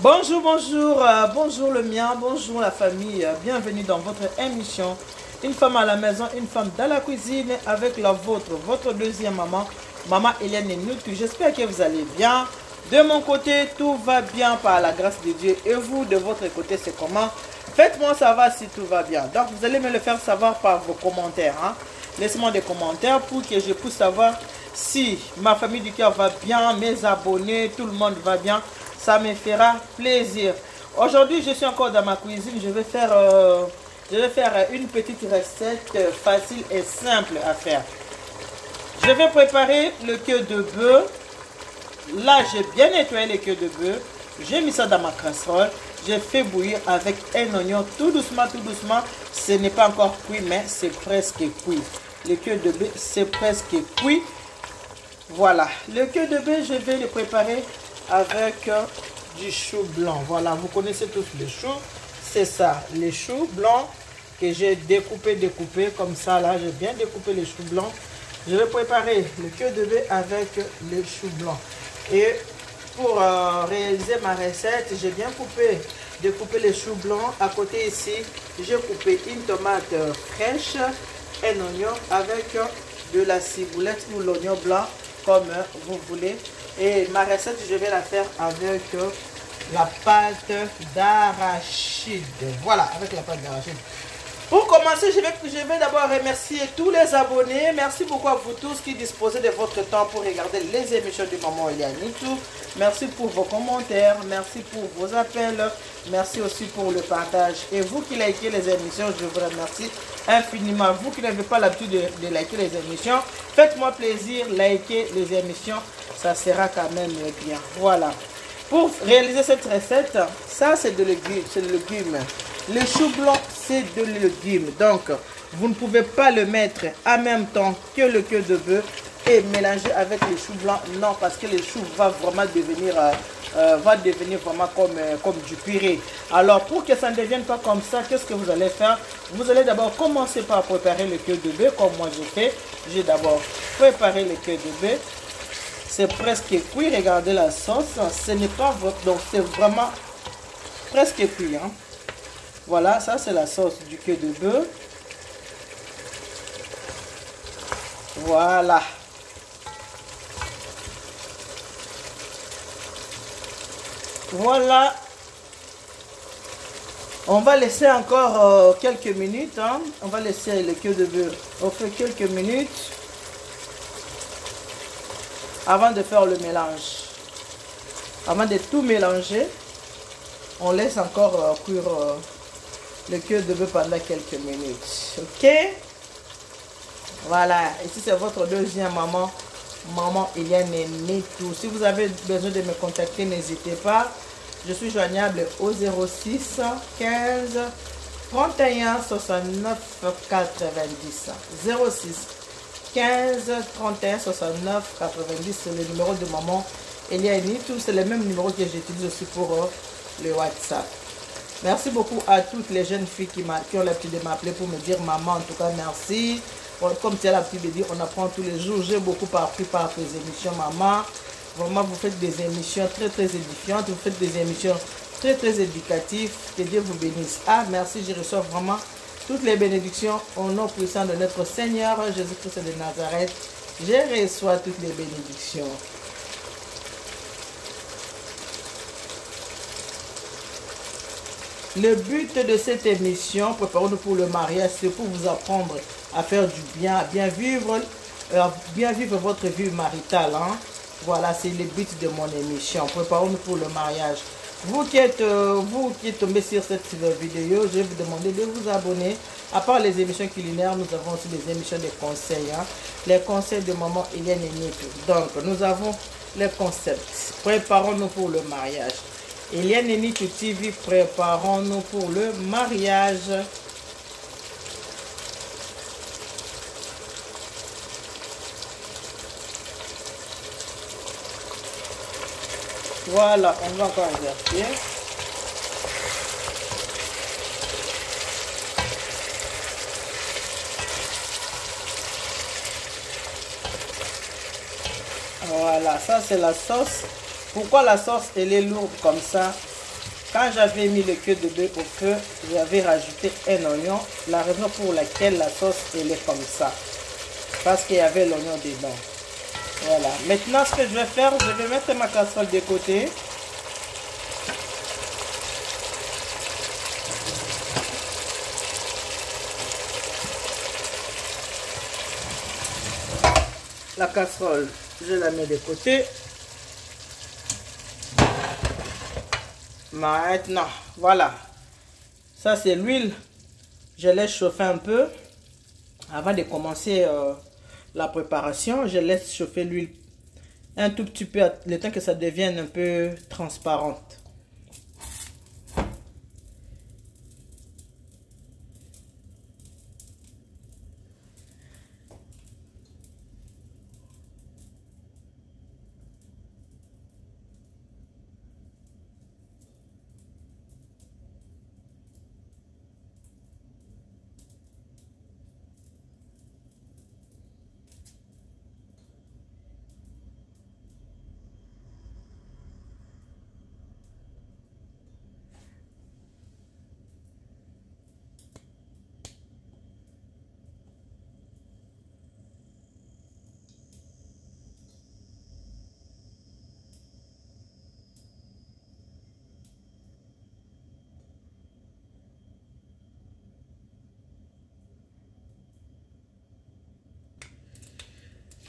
Bonjour, bonjour, bonjour le mien, bonjour la famille, bienvenue dans votre émission Une femme à la maison, une femme dans la cuisine avec la vôtre, votre deuxième maman, maman Hélène Newtou. J'espère que vous allez bien. De mon côté, tout va bien par la grâce de Dieu. Et vous, de votre côté, c'est comment? Faites-moi savoir si tout va bien. Donc, vous allez me le faire savoir par vos commentaires. Laissez-moi des commentaires pour que je puisse savoir si ma famille du cœur va bien, mes abonnés, tout le monde va bien. Ça me fera plaisir. Aujourd'hui, je suis encore dans ma cuisine. Je vais faire une petite recette facile et simple à faire. Je vais préparer le queue de bœuf. Là, j'ai bien nettoyé le queue de bœuf. J'ai mis ça dans ma casserole. J'ai fait bouillir avec un oignon tout doucement, tout doucement. Ce n'est pas encore cuit, mais c'est presque cuit. Le queue de bœuf, c'est presque cuit. Voilà. Le queue de bœuf, je vais le préparer avec du chou blanc. Voilà, vous connaissez tous les choux. C'est ça, les choux blancs que j'ai découpé comme ça. Là, j'ai bien découpé les choux blancs. Je vais préparer le queue de bœuf avec les choux blancs. Et pour réaliser ma recette, j'ai bien découpé les choux blancs. À côté ici, j'ai coupé une tomate fraîche, un oignon avec de la ciboulette ou l'oignon blanc comme vous voulez. Et ma recette, je vais la faire avec la pâte d'arachide. Voilà, avec la pâte d'arachide. Pour commencer, je vais d'abord remercier tous les abonnés. Merci beaucoup à vous tous qui disposez de votre temps pour regarder les émissions de Maman Hélène Newtou. Merci pour vos commentaires, merci pour vos appels, merci aussi pour le partage. Et vous qui likez les émissions, je vous remercie infiniment. Vous qui n'avez pas l'habitude de liker les émissions, faites-moi plaisir, likez les émissions, ça sera quand même bien. Voilà. Pour réaliser cette recette, ça c'est de légumes, Le chou blanc, c'est de légumes. Donc, vous ne pouvez pas le mettre en même temps que le queue de bœuf et mélanger avec les choux blancs. Non, parce que le chou va vraiment devenir, vraiment comme du purée. Alors, pour que ça ne devienne pas comme ça, qu'est-ce que vous allez faire? Vous allez d'abord commencer par préparer le queue de bœuf, comme moi j'ai fait. J'ai d'abord préparé le queue de bœuf. C'est presque cuit, regardez la sauce. Ce n'est pas votre, donc c'est vraiment presque cuit. Voilà, ça c'est la sauce du queue de bœuf. Voilà. Voilà. On va laisser encore quelques minutes. On va laisser le queue de bœuf. On fait quelques minutes avant de faire le mélange. Avant de tout mélanger, on laisse encore cuire le queue de bœuf pendant quelques minutes. Ok? Voilà. Ici, c'est votre deuxième maman, maman Hélène Newtou. Si vous avez besoin de me contacter, n'hésitez pas. Je suis joignable au 06 15 31 69 90. 06 15 31 69 90, c'est le numéro de maman Hélène Newtou. C'est le même numéro que j'utilise aussi pour le WhatsApp. Merci beaucoup à toutes les jeunes filles qui ont l'habitude de m'appeler pour me dire maman. En tout cas, merci. Comme tu as l'habitude de dire, on apprend tous les jours. J'ai beaucoup appris par tes émissions, maman. Vraiment, vous faites des émissions très très édifiantes. Vous faites des émissions très très éducatives. Que Dieu vous bénisse. Ah, merci. Je reçois vraiment toutes les bénédictions au nom puissant de notre Seigneur Jésus-Christ de Nazareth. Je reçois toutes les bénédictions. Le but de cette émission, préparons-nous pour le mariage, c'est pour vous apprendre à faire du bien, à bien vivre votre vie maritale. Voilà, c'est le but de mon émission. Préparons-nous pour le mariage. Vous qui êtes tombés sur cette vidéo, je vais vous demander de vous abonner. À part les émissions culinaires, nous avons aussi des émissions de conseils. Les conseils de maman Hélène Newtou. Donc, nous avons les concepts. Préparons-nous pour le mariage. Hélène Newtou TV, préparons-nous pour le mariage. Voilà, on va encore inverser. Voilà, ça c'est la sauce. Pourquoi la sauce elle est lourde comme ça? Quand j'avais mis le queue de bœuf au feu, j'avais rajouté un oignon. La raison pour laquelle la sauce elle est comme ça. Parce qu'il y avait l'oignon dedans. Voilà. Maintenant, ce que je vais faire, je vais mettre ma casserole de côté. La casserole, je la mets de côté. Maintenant, voilà. Ça, c'est l'huile. Je laisse chauffer un peu. Avant de commencer la préparation, je laisse chauffer l'huile un tout petit peu, le temps que ça devienne un peu transparente.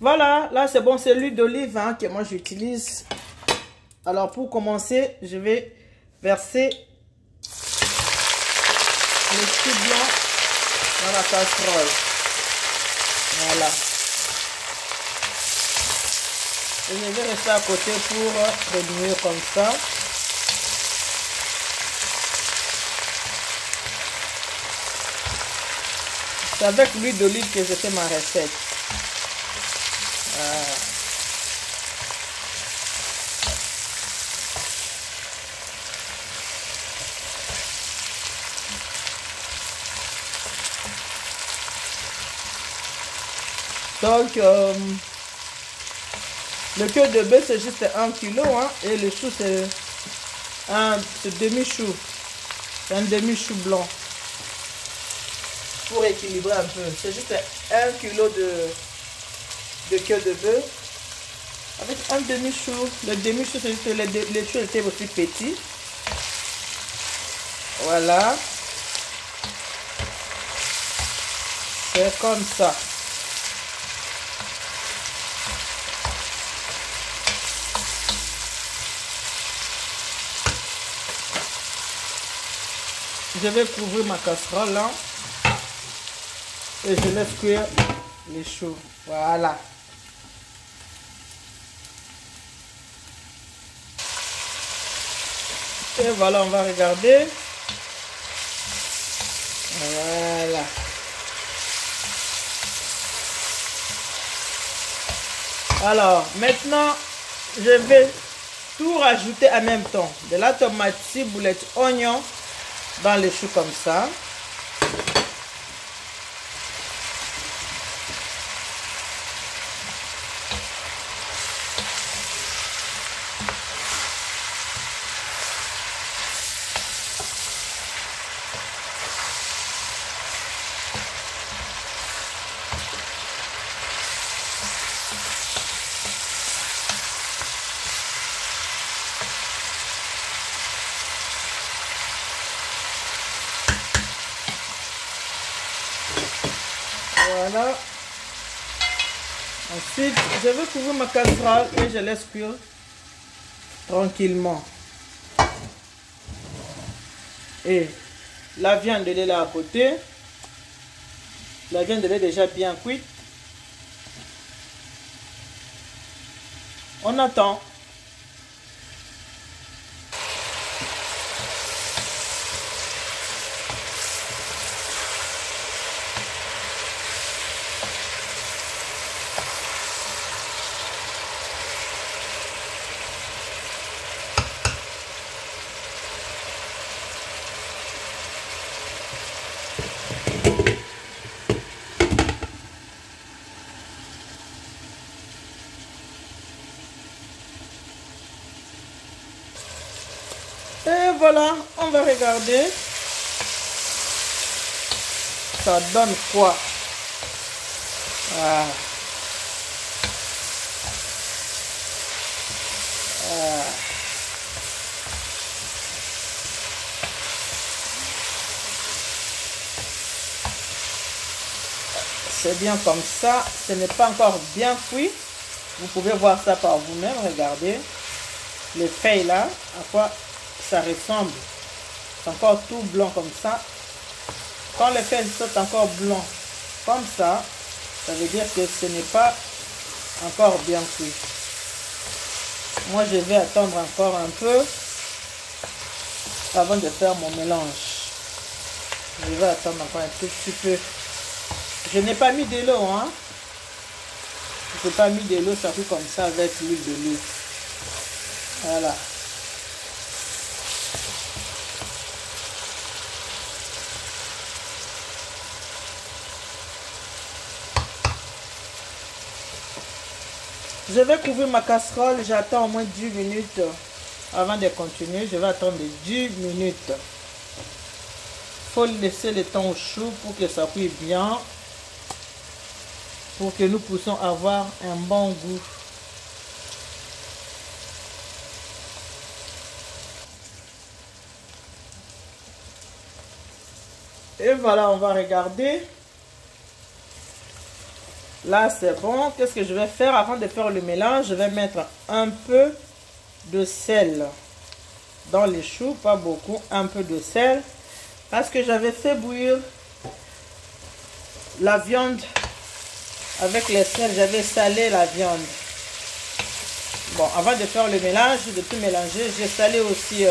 Voilà, là c'est bon, c'est l'huile d'olive hein, que moi j'utilise. Alors pour commencer, je vais verser le chou blanc dans la casserole. Voilà. Et je vais rester à côté pour remuer comme ça. C'est avec l'huile d'olive que je fais ma recette. Donc, le cœur de bœuf, c'est juste 1 kg. Hein, et le chou, c'est un demi-chou. C'est un demi-chou blanc. Pour équilibrer un peu. C'est juste 1 kg de cœur de bœuf. Avec un demi-chou. Le demi-chou, c'est juste les choux étaient aussi petits. Voilà. C'est comme ça. Je vais couvrir ma casserole là et je laisse cuire les choux. Voilà. Et voilà, on va regarder. Voilà. Alors, maintenant, je vais tout rajouter en même temps. De la tomate, ciboulette, oignon. Dans les choux comme ça. Voilà. Ensuite, je vais couvrir ma casserole et je laisse cuire tranquillement. Et la viande elle est là à côté. La viande elle est déjà bien cuite. On attend. voilà, on va regarder. Ça donne quoi? Ah. Ah. C'est bien comme ça. Ce n'est pas encore bien cuit. Vous pouvez voir ça par vous-même. Regardez les feuilles là, à quoi ça ressemble. C'est encore tout blanc comme ça. Quand les feuilles sont encore blancs comme ça veut dire que ce n'est pas encore bien cuit. Moi, je vais attendre encore un peu avant de faire mon mélange. Je vais attendre encore un tout petit peu. Je n'ai pas mis de l'eau, hein. Je n'ai pas mis de l'eau, ça fait comme ça avec l'huile d'olive. Voilà. Je vais couvrir ma casserole, j'attends au moins 10 minutes avant de continuer. Je vais attendre 10 minutes. Il faut laisser le temps au chou pour que ça cuise bien. Pour que nous puissions avoir un bon goût. Et voilà, on va regarder. Là, c'est bon. Qu'est-ce que je vais faire avant de faire le mélange? Je vais mettre un peu de sel dans les choux, pas beaucoup, un peu de sel. Parce que j'avais fait bouillir la viande avec le sel, j'avais salé la viande. Bon, avant de faire le mélange, de tout mélanger, j'ai salé aussi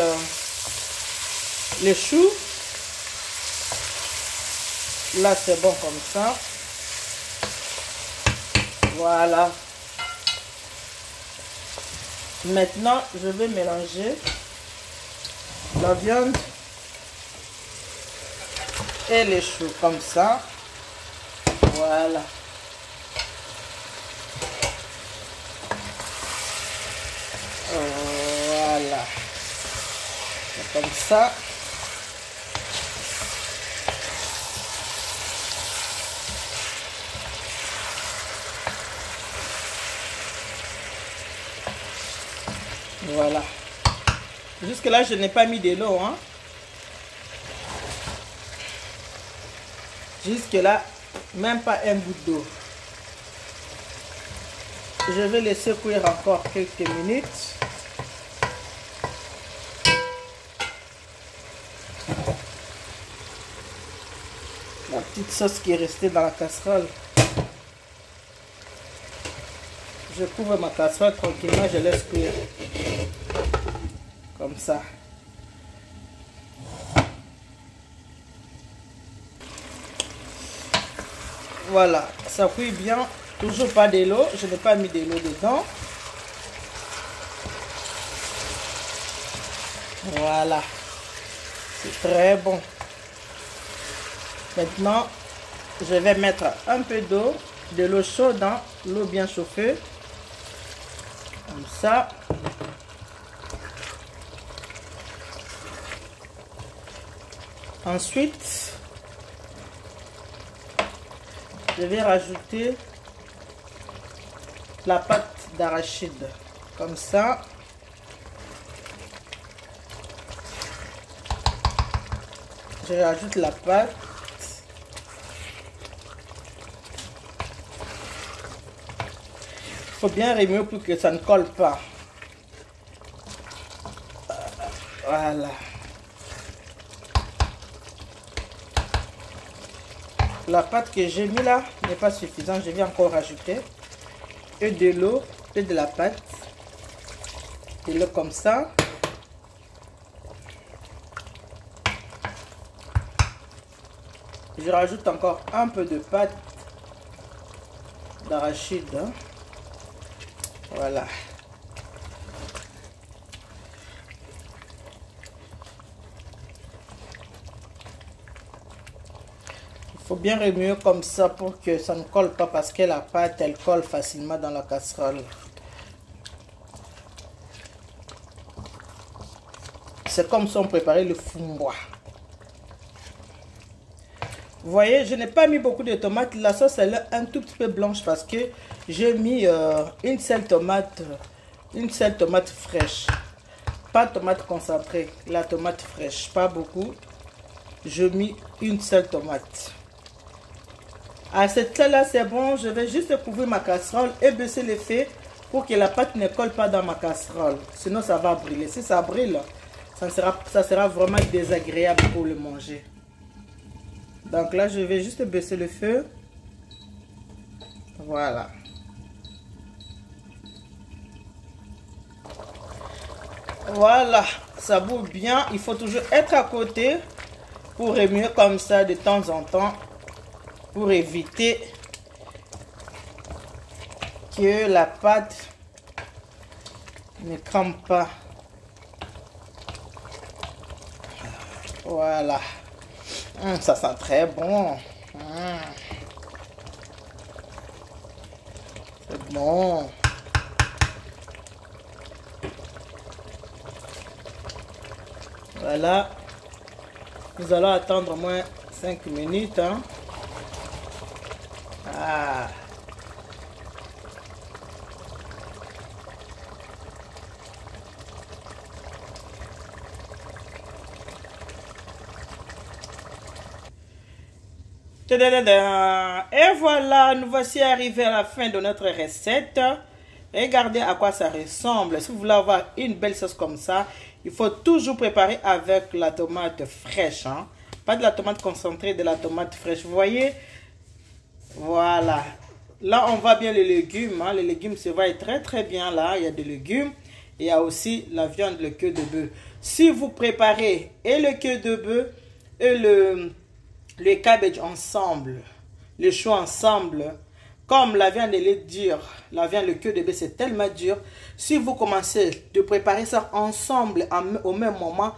les choux. Là, c'est bon comme ça. Voilà. Maintenant, je vais mélanger la viande et les choux comme ça. Voilà. Voilà. Comme ça. Voilà. Jusque là, je n'ai pas mis de l'eau, hein. Jusque là, même pas un bout d'eau. Je vais laisser cuire encore quelques minutes. La petite sauce qui est restée dans la casserole. Je couvre ma casserole tranquillement, je laisse cuire. Comme ça. Voilà, ça cuit bien. Toujours pas de l'eau, je n'ai pas mis de l'eau dedans. Voilà. C'est très bon. Maintenant, je vais mettre un peu d'eau, de l'eau chaude dans l'eau bien chauffée. Comme ça. Ensuite, je vais rajouter la pâte d'arachide. Comme ça. Je rajoute la pâte. Il faut bien remuer pour que ça ne colle pas. Voilà. La pâte que j'ai mis là n'est pas suffisante. Je vais encore rajouter et de l'eau et de la pâte. De l'eau comme ça. Je rajoute encore un peu de pâte d'arachide. Voilà. Il faut bien remuer comme ça pour que ça ne colle pas parce que la pâte elle colle facilement dans la casserole. C'est comme si on préparait le fumbois. Vous voyez, je n'ai pas mis beaucoup de tomates. La sauce elle est un tout petit peu blanche parce que j'ai mis une seule tomate fraîche. Pas de tomate concentrée, la tomate fraîche, pas beaucoup. Je mis une seule tomate. À cette là c'est bon. Je vais juste couvrir ma casserole et baisser le feu pour que la pâte ne colle pas dans ma casserole. Sinon ça va brûler. Si ça brûle, ça sera vraiment désagréable pour le manger. Donc là, je vais juste baisser le feu. Voilà. Voilà, ça bout bien. Il faut toujours être à côté pour remuer comme ça de temps en temps. Pour éviter que la pâte ne crame pas. Voilà. Ça sent très bon. C'est bon. Voilà. Nous allons attendre au moins 5 minutes. Hein. Ah. Et voilà, nous voici arrivés à la fin de notre recette. Regardez à quoi ça ressemble. Si vous voulez avoir une belle sauce comme ça, il faut toujours préparer avec la tomate fraîche. Hein? Pas de la tomate concentrée, de la tomate fraîche. Vous voyez? Voilà. Là, on voit bien les légumes. Hein? Les légumes se voient très très bien là. Il y a des légumes. Il y a aussi la viande, le queue de bœuf. Si vous préparez et le queue de bœuf et le cabbage ensemble, les choux ensemble, comme la viande elle est dure, la viande, le queue de bœuf c'est tellement dur, si vous commencez de préparer ça ensemble au même moment,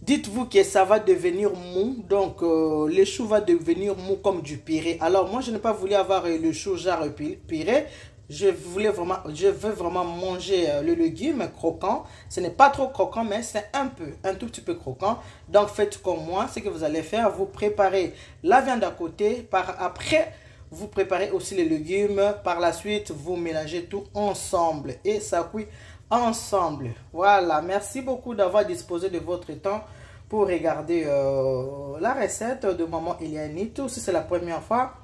dites-vous que ça va devenir mou, donc les choux va devenir mou comme du purée. Alors moi je n'ai pas voulu avoir le chou genre purée. Je veux vraiment manger le légume croquant. Ce n'est pas trop croquant, mais c'est un tout petit peu croquant. Donc faites comme moi. Ce que vous allez faire, vous préparez la viande à côté. Après, vous préparez aussi les légumes. Par la suite, vous mélangez tout ensemble. Et ça cuit ensemble. Voilà. Merci beaucoup d'avoir disposé de votre temps pour regarder la recette de Maman Eliane Nitou. Si c'est la première fois,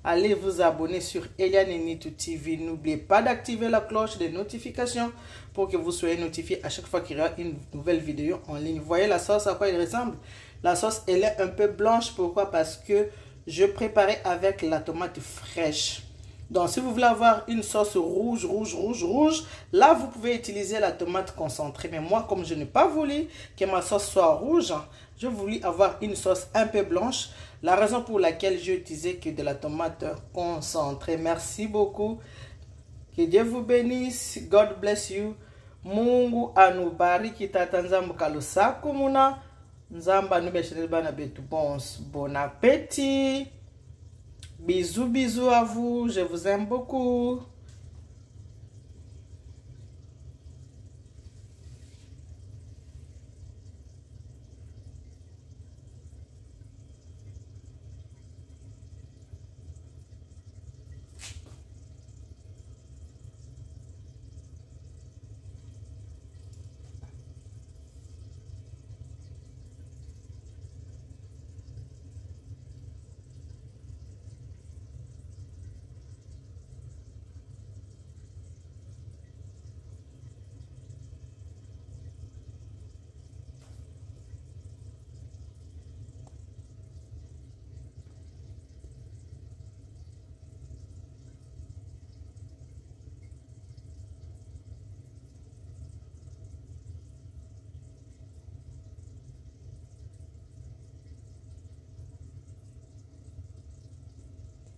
allez vous abonner sur Eliane Nitou TV. N'oubliez pas d'activer la cloche de notification pour que vous soyez notifié à chaque fois qu'il y aura une nouvelle vidéo en ligne. Vous voyez la sauce à quoi elle ressemble? La sauce, elle est un peu blanche. Pourquoi? Parce que je préparais avec la tomate fraîche. Donc, si vous voulez avoir une sauce rouge, là, vous pouvez utiliser la tomate concentrée. Mais moi, comme je n'ai pas voulu que ma sauce soit rouge, je voulais avoir une sauce un peu blanche. La raison pour laquelle j'ai utilisé que de la tomate concentrée. Merci beaucoup. Que Dieu vous bénisse. God bless you. Mungu anubariki tata nzambu kalusaku muna. Nzamba nubeshere bana betu bon appétit. Bisous à vous. Je vous aime beaucoup.